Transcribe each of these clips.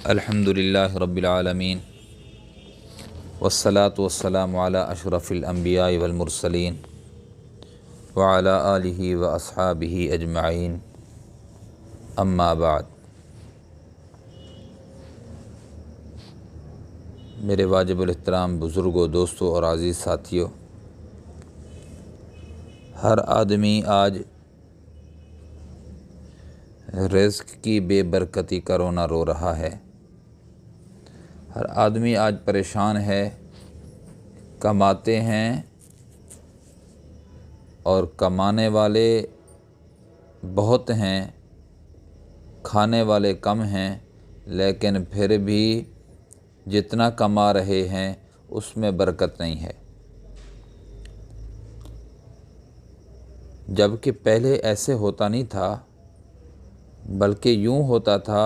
الحمدللہ رب العالمین والصلاة والسلام علی اشرف الانبیاء والمرسلین وعلی آلہ واصحابہ اجمعین، اما بعد۔ میرے واجب الاحترام بزرگوں، دوستوں اور عزیز ساتھیوں، ہر آدمی آج رزق کی بے برکتی کا رونا رو رہا ہے۔ ہر آدمی آج پریشان ہے۔ کماتے ہیں اور کمانے والے بہت ہیں، کھانے والے کم ہیں، لیکن پھر بھی جتنا کما رہے ہیں اس میں برکت نہیں ہے۔ جبکہ پہلے ایسے ہوتا نہیں تھا، بلکہ یوں ہوتا تھا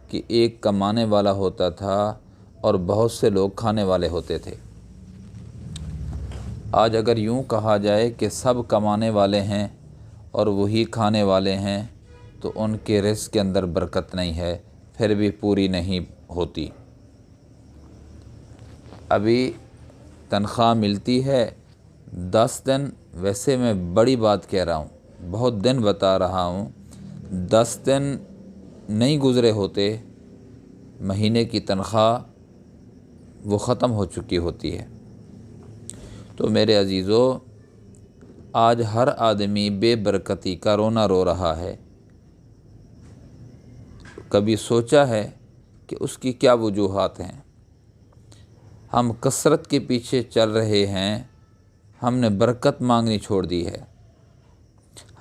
کہ ایک کمانے والا ہوتا تھا اور بہت سے لوگ کھانے والے ہوتے تھے۔ آج اگر یوں کہا جائے کہ سب کمانے والے ہیں اور وہی کھانے والے ہیں تو ان کے رزق کے اندر برکت نہیں ہے، پھر بھی پوری نہیں ہوتی۔ ابھی تنخواہ ملتی ہے 10 دن، ویسے میں بڑی بات کہہ رہا ہوں، بہت دن بتا رہا ہوں، 10 دن نہیں گزرے ہوتے، مہینے کی تنخواہ وہ ختم ہو چکی ہوتی ہے۔ تو میرے عزیزو، آج ہر آدمی بے برکتی کا رونا رو رہا ہے۔ کبھی سوچا ہے کہ اس کی کیا وجوہات ہیں؟ ہم کثرت کے پیچھے چل رہے ہیں، ہم نے برکت مانگنی چھوڑ دی ہے۔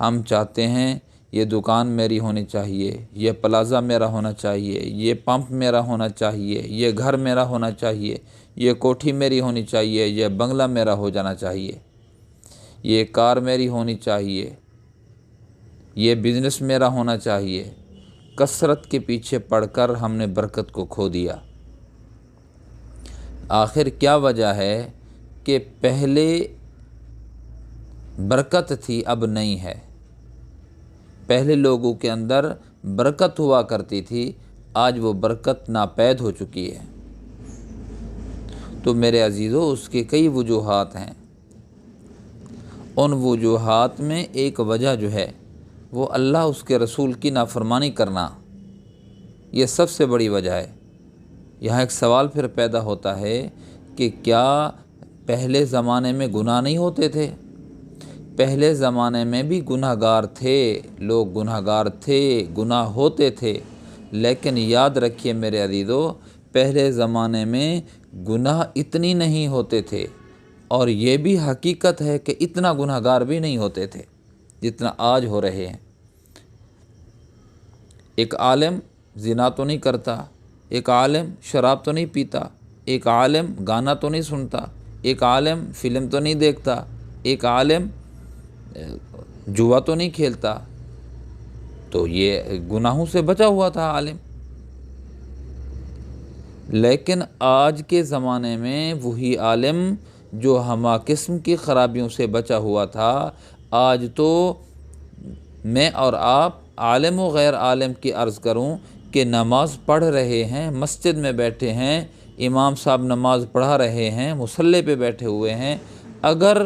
ہم چاہتے ہیں یہ دکان میری ہونی چاہیے، یہ پلازہ میرا ہونا چاہیے، یہ پمپ میرا ہونا چاہیے، یہ گھر میرا ہونا چاہیے، یہ کوٹھی میری ہونی چاہیے، یہ بنگلہ میرا ہو جانا چاہیے، یہ کار میری ہونی چاہیے، یہ بزنس میرا ہونا چاہیے۔ کثرت کے پیچھے پڑ کر ہم نے برکت کو کھو دیا۔ آخر کیا وجہ ہے کہ پہلے برکت تھی، اب نہیں ہے۔ پہلے لوگوں کے اندر برکت ہوا کرتی تھی، آج وہ برکت ناپید ہو چکی ہے۔ تو میرے عزیزو، اس کے کئی وجوہات ہیں۔ ان وجوہات میں ایک وجہ جو ہے وہ اللہ اس کے رسول کی نافرمانی کرنا، یہ سب سے بڑی وجہ ہے۔ یہاں ایک سوال پھر پیدا ہوتا ہے کہ کیا پہلے زمانے میں گناہ نہیں ہوتے تھے؟ پہلے زمانے میں بھی گناہ گار تھے، لوگ گناہ گار تھے، گناہ ہوتے تھے، لیکن یاد رکھیے میرے عزیزو، پہلے زمانے میں گناہ اتنی نہیں ہوتے تھے، اور یہ بھی حقیقت ہے کہ اتنا گناہ گار بھی نہیں ہوتے تھے جتنا آج ہو رہے ہیں۔ ایک عالم زنا تو نہیں کرتا، ایک عالم شراب تو نہیں پیتا، ایک عالم گانا تو نہیں سنتا، ایک عالم فلم تو نہیں دیکھتا، ایک عالم جوا تو نہیں کھیلتا، تو یہ گناہوں سے بچا ہوا تھا عالم۔ لیکن آج کے زمانے میں وہی عالم جو ہمہ قسم کی خرابیوں سے بچا ہوا تھا، آج تو میں اور آپ عالم و غیر عالم کی عرض کروں کہ نماز پڑھ رہے ہیں، مسجد میں بیٹھے ہیں، امام صاحب نماز پڑھا رہے ہیں، مصلی پہ بیٹھے ہوئے ہیں، اگر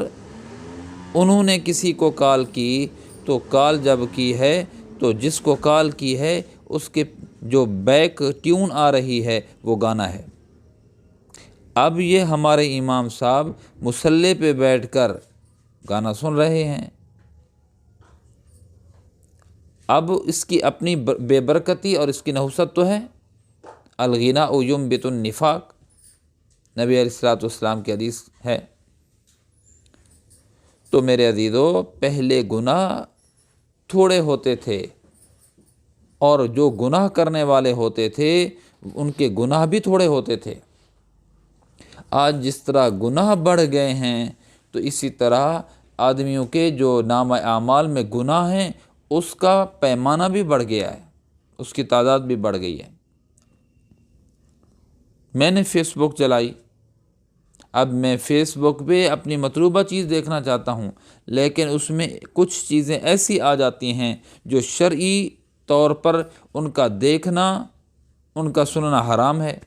انہوں نے کسی کو کال کی تو کال جب کی ہے تو جس کو کال کی ہے اس کے جو بیک ٹیون آ رہی ہے وہ گانا ہے۔ اب یہ ہمارے امام صاحب مصلی پہ بیٹھ کر گانا سن رہے ہیں۔ اب اس کی اپنی بے برکتی اور اس کی نحوست تو ہے۔ الغناء ینبت النفاق، نبی علیہ السلام کی حدیث ہے۔ تو میرے عزیزو، پہلے گناہ تھوڑے ہوتے تھے، اور جو گناہ کرنے والے ہوتے تھے ان کے گناہ بھی تھوڑے ہوتے تھے۔ آج جس طرح گناہ بڑھ گئے ہیں تو اسی طرح آدمیوں کے جو نامہ اعمال میں گناہ ہیں اس کا پیمانہ بھی بڑھ گیا ہے، اس کی تعداد بھی بڑھ گئی ہے۔ میں نے فیس بک چلائی، اب میں فیس بک پہ اپنی مطلوبہ چیز دیکھنا چاہتا ہوں، لیکن اس میں کچھ چیزیں ایسی آ جاتی ہیں جو شرعی طور پر ان کا دیکھنا، ان کا سننا حرام ہے۔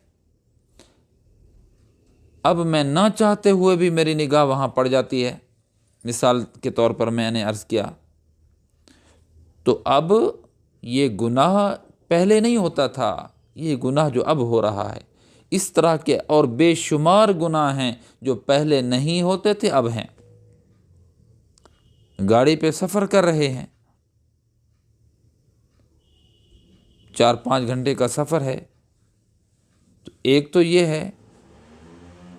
اب میں نہ چاہتے ہوئے بھی میری نگاہ وہاں پڑ جاتی ہے، مثال کے طور پر میں نے عرض کیا، تو اب یہ گناہ پہلے نہیں ہوتا تھا، یہ گناہ جو اب ہو رہا ہے۔ اس طرح کے اور بے شمار گناہ ہیں جو پہلے نہیں ہوتے تھے، اب ہیں۔ گاڑی پہ سفر کر رہے ہیں، 4-5 گھنٹے کا سفر ہے، تو ایک تو یہ ہے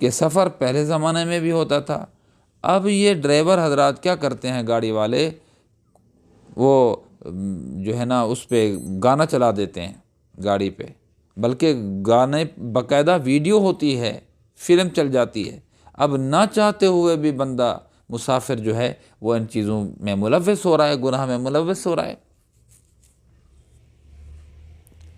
کہ سفر پہلے زمانے میں بھی ہوتا تھا، اب یہ ڈرائیور حضرات کیا کرتے ہیں، گاڑی والے، وہ جو ہے نا اس پہ گانا چلا دیتے ہیں گاڑی پہ، بلکہ گانے باقاعدہ ویڈیو ہوتی ہے، فلم چل جاتی ہے۔ اب نہ چاہتے ہوئے بھی بندہ مسافر جو ہے وہ ان چیزوں میں ملوث ہو رہا ہے، گناہ میں ملوث ہو رہا ہے۔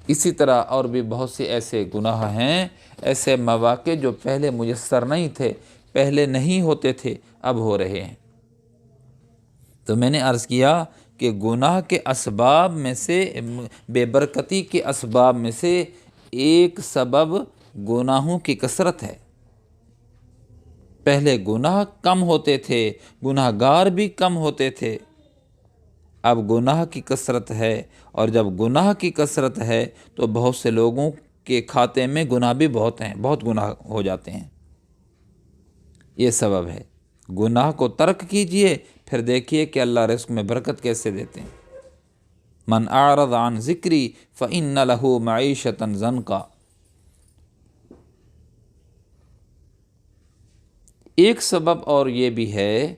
اسی طرح اور بھی بہت سے ایسے گناہ ہیں، ایسے مواقع جو پہلے میسر نہیں تھے، پہلے نہیں ہوتے تھے، اب ہو رہے ہیں۔ تو میں نے عرض کیا کہ گناہ کے اسباب میں سے، بے برکتی کے اسباب میں سے ایک سبب گناہوں کی کثرت ہے۔ پہلے گناہ کم ہوتے تھے، گناہ گار بھی کم ہوتے تھے، اب گناہ کی کثرت ہے، اور جب گناہ کی کثرت ہے تو بہت سے لوگوں کے کھاتے میں گناہ بھی بہت ہیں، بہت گناہ ہو جاتے ہیں۔ یہ سبب ہے۔ گناہ کو ترک کیجئے، پھر دیکھیے کہ اللہ رزق میں برکت کیسے دیتے ہیں۔ من اعرض عن ذکری فإن له معیشۃ ضنکا۔ ایک سبب اور یہ بھی ہے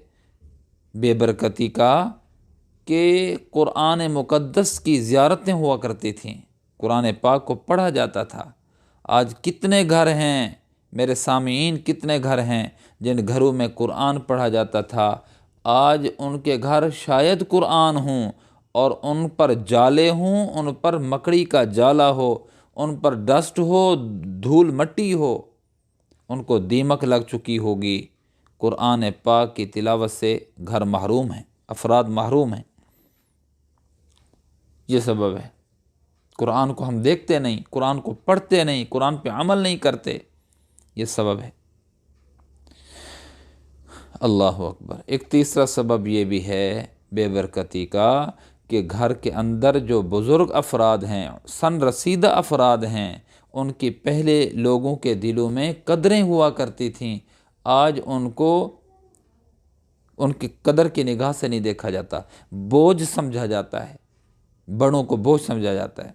بے برکتی کا کہ قرآن مقدس کی زیارتیں ہوا کرتی تھیں، قرآن پاک کو پڑھا جاتا تھا۔ آج کتنے گھر ہیں میرے سامعین، کتنے گھر ہیں جن گھروں میں قرآن پڑھا جاتا تھا، آج ان کے گھر شاید قرآن ہوں اور ان پر جالے ہوں، ان پر مکڑی کا جالا ہو، ان پر ڈسٹ ہو، دھول مٹی ہو، ان کو دیمک لگ چکی ہوگی۔ قرآن پاک کی تلاوت سے گھر محروم ہیں، افراد محروم ہیں۔ یہ سبب ہے۔ قرآن کو ہم دیکھتے نہیں، قرآن کو پڑھتے نہیں، قرآن پہ عمل نہیں کرتے، یہ سبب ہے۔ اللہ اکبر۔ ایک تیسرا سبب یہ بھی ہے بے برکتی کا کہ گھر کے اندر جو بزرگ افراد ہیں، سن رسیدہ افراد ہیں، ان کی پہلے لوگوں کے دلوں میں قدریں ہوا کرتی تھیں، آج ان کو ان کی قدر کی نگاہ سے نہیں دیکھا جاتا، بوجھ سمجھا جاتا ہے، بڑوں کو بوجھ سمجھا جاتا ہے۔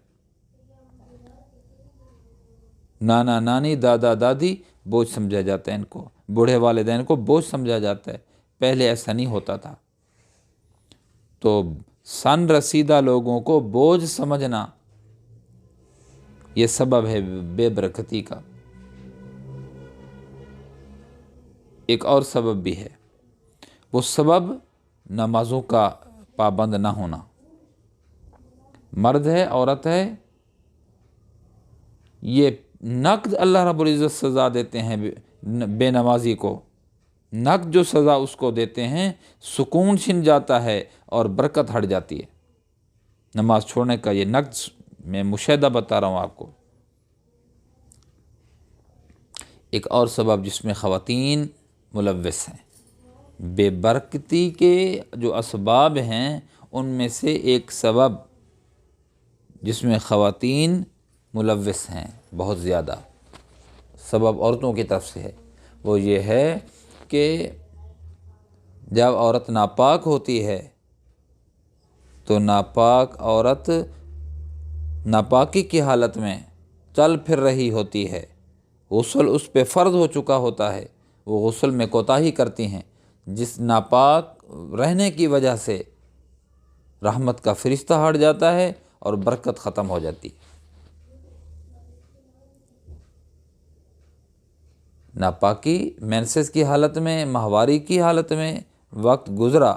نانا نانی، دادا دادی بوجھ سمجھا جاتا ہے، ان کو بوڑھے والدین کو بوجھ سمجھا جاتا ہے، پہلے ایسا نہیں ہوتا تھا۔ تو سن رسیدہ لوگوں کو بوجھ سمجھنا یہ سبب ہے بے برکتی کا۔ ایک اور سبب بھی ہے، وہ سبب نمازوں کا پابند نہ ہونا۔ مرد ہے، عورت ہے، یہ نقد اللہ رب العزت سزا دیتے ہیں بے نمازی کو، نقد جو سزا اس کو دیتے ہیں، سکون چھن جاتا ہے اور برکت ہٹ جاتی ہے۔ نماز چھوڑنے کا یہ نقد میں مشاہدہ بتا رہا ہوں آپ کو۔ ایک اور سبب جس میں خواتین ملوث ہیں، بے برکتی کے جو اسباب ہیں ان میں سے ایک سبب جس میں خواتین ملوث ہیں بہت زیادہ، سبب عورتوں کی طرف سے ہے، وہ یہ ہے کہ جب عورت ناپاک ہوتی ہے تو ناپاک عورت ناپاکی کی حالت میں چل پھر رہی ہوتی ہے، غسل اس پہ فرض ہو چکا ہوتا ہے، وہ غسل میں کوتاہی کرتی ہیں، جس ناپاک رہنے کی وجہ سے رحمت کا فرشتہ ہٹ جاتا ہے اور برکت ختم ہو جاتی ہے۔ ناپاکی مینسز کی حالت میں، ماہواری کی حالت میں وقت گزرا،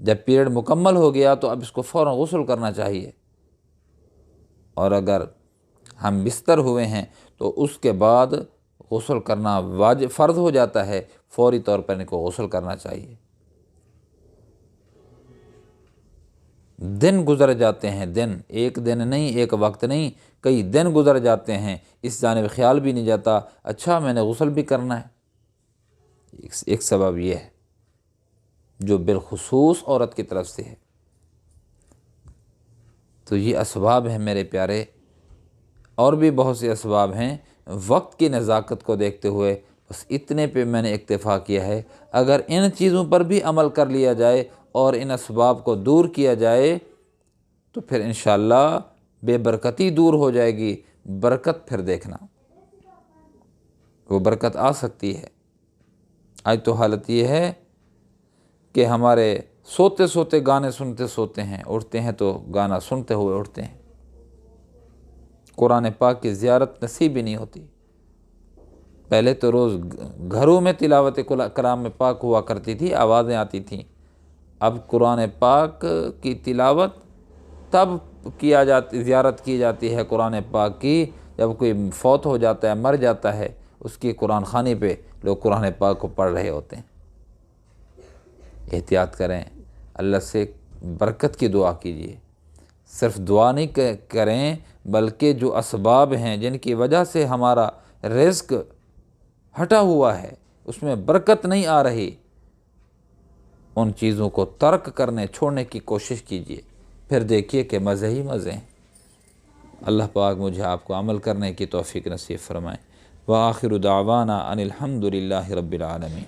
جب پیریڈ مکمل ہو گیا تو اب اس کو فوراً غسل کرنا چاہیے، اور اگر ہم بستر ہوئے ہیں تو اس کے بعد غسل کرنا واجب فرض ہو جاتا ہے، فوری طور پر ان کو غسل کرنا چاہیے۔ دن گزر جاتے ہیں، دن، ایک دن نہیں، ایک وقت نہیں، کئی دن گزر جاتے ہیں، اس جانب خیال بھی نہیں جاتا اچھا میں نے غسل بھی کرنا ہے۔ ایک سبب یہ ہے جو بالخصوص عورت کی طرف سے ہے۔ تو یہ اسباب ہیں میرے پیارے، اور بھی بہت سے اسباب ہیں۔ وقت کی نزاکت کو دیکھتے ہوئے بس اتنے پہ میں نے اکتفا کیا ہے۔ اگر ان چیزوں پر بھی عمل کر لیا جائے اور ان اسباب کو دور کیا جائے تو پھر انشاءاللہ بے برکتی دور ہو جائے گی۔ برکت پھر دیکھنا، وہ برکت آ سکتی ہے۔ آج تو حالت یہ ہے کہ ہمارے سوتے سوتے گانے سنتے سوتے ہیں، اٹھتے ہیں تو گانا سنتے ہوئے اٹھتے ہیں، قرآن پاک کی زیارت نصیب ہی نہیں ہوتی۔ پہلے تو روز گھروں میں تلاوت کلام پاک ہوا کرتی تھی، آوازیں آتی تھیں۔ اب قرآن پاک کی تلاوت تب زیارت کی جاتی ہے قرآن پاک کی جب کوئی فوت ہو جاتا ہے، مر جاتا ہے، اس کی قرآن خوانی پہ لوگ قرآن پاک کو پڑھ رہے ہوتے ہیں۔ احتیاط کریں، اللہ سے برکت کی دعا کیجیے۔ صرف دعا نہیں کریں بلکہ جو اسباب ہیں جن کی وجہ سے ہمارا رزق ہٹا ہوا ہے، اس میں برکت نہیں آ رہی، ان چیزوں کو ترک کرنے چھوڑنے کی کوشش کیجیے، پھر دیکھیے کہ مزے ہی مزے ہیں۔ اللہ پاک مجھے آپ کو عمل کرنے کی توفیق نصیب فرمائے۔ وآخر دعوانا ان الحمد للہ رب العالمین۔